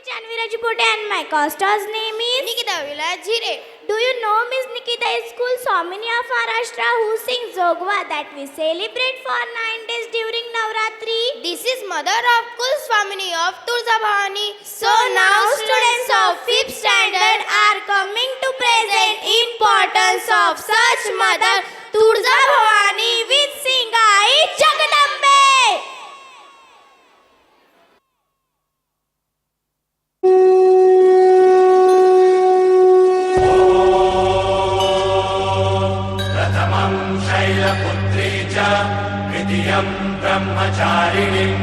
me Janvi Rajipote and my co-star's name is Nikita Vilas Jire. Do you know Miss Nikita School Swamini of Maharashtra who sings Zogwa that we celebrate for 9 days during Navratri? This is mother of Kul Swamini of Turzabhani. So now students of 5th standard are coming to present importance of such mother Turzabhani with Singai Jagadambe. प्रथमं शैलपुत्री च द्वितीयं ब्रह्मचारिणीं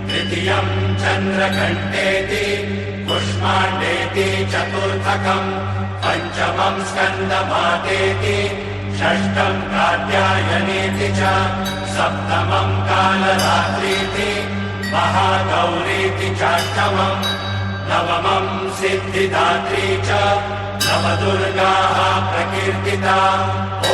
तृतीयं चन्द्रघण्टेति कुष्माण्डेति चतुर्थकं पञ्चमं स्कन्दमातेति षष्ठं कात्यायनेति च सप्तमं कालरात्रीति महागौरीति चाष्टमं नवमं सिद्धिदात्री च नवदुर्गाः प्रकीर्तिता ॐ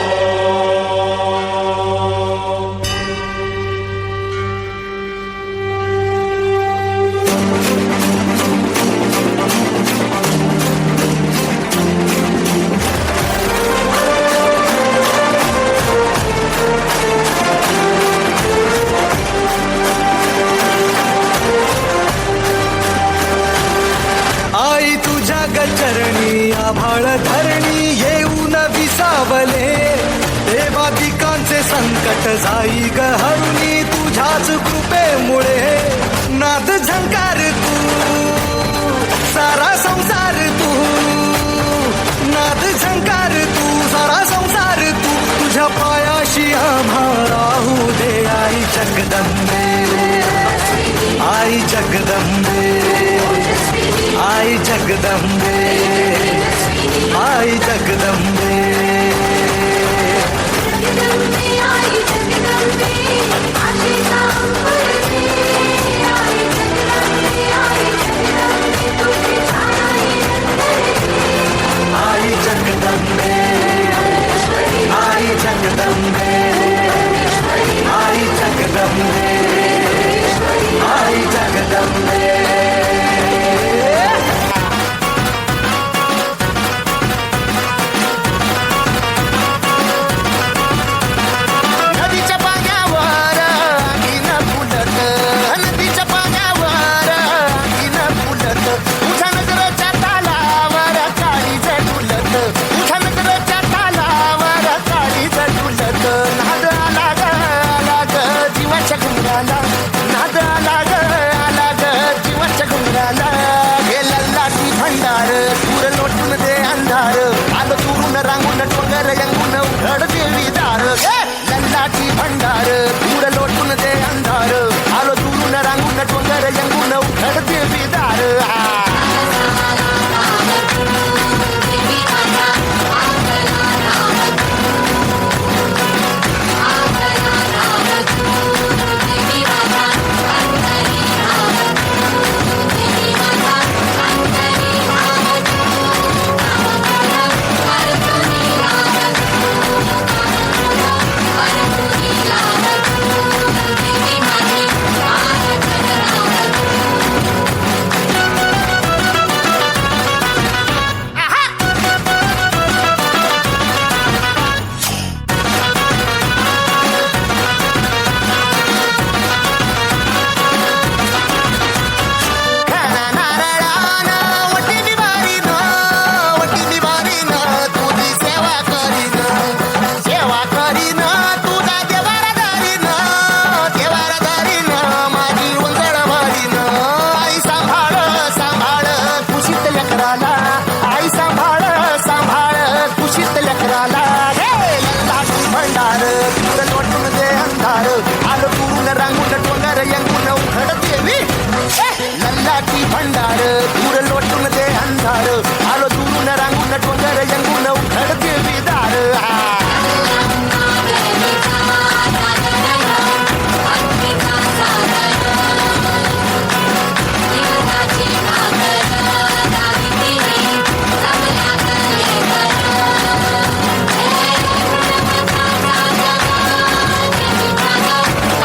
आई तुझ्या गचरणी आभाळ धरणी येऊन विसावले देवादिकांचे संकट जाई ग हरुणी तुझ्याच कृपेमुळे नाद झंकार तू सारा संसार तू नाद झंकार तू सारा संसार तू तुझ्या पायाशी आम्हा राहू दे आई जगदंबे आई जगदंबे आई जगदंबे आई जगदंबे आई जगदंबे आई जगदंबे आई जगदंबे आई जगदंबे भंडार दूर लोटून दे अंधार आलो दुरून रांगून डोंगर यंगून उघड देवी दार भंडार दूर लोटून दे अंधार आलो दुरून रांगून डोंगर यंगून उघड देवी दार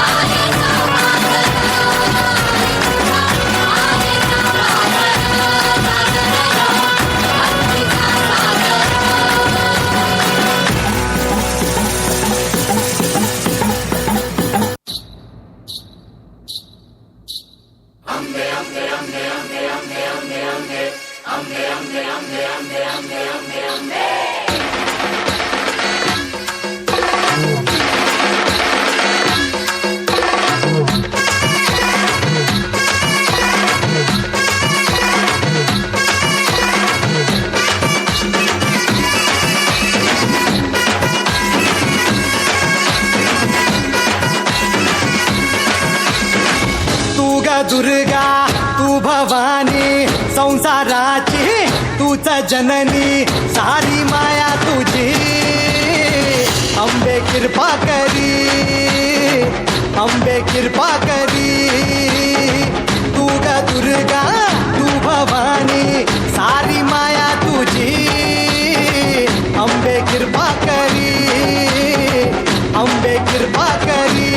तू ग दुर्गा तू भवानी संसाराची तूच जननी सारी माया तुझी अंबे कृपा करी अंबे कृपा करी तू ग दुर्गा तू भवानी सारी माया तुझी अंबे कृपा करी अंबे कृपा करी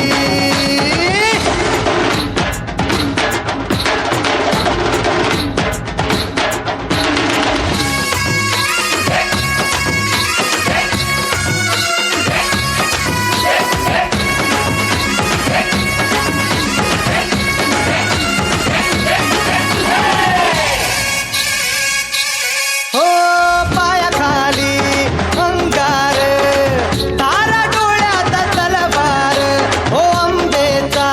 हो पायाखाली अंगार तारा डोळ्यात तलवार हो अंबेचा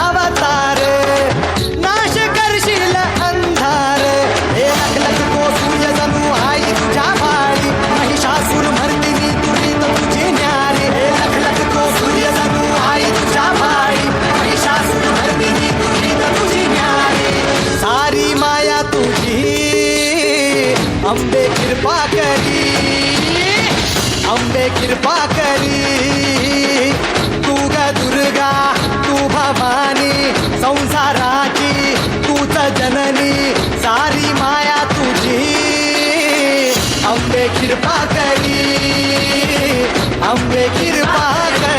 अवतार नाश करशील अंधार हे लख लख कोसूय जणू आई तुझ्या भाळी महिषासूर मर्दिनी तुझी तुझी न्यारी हे लख लख कोसूय जणू आई तुझ्या भाळी महिषासूर मर्दिनी तुझी तुझी न्यारी सारी माया तुझी अंबे कृपा करी अंबे कृपा करी तू ग दुर्गा तू भवानी संसाराची तूच जननी सारी माया तुझी अंबे कृपा करी अंबे कृपा करी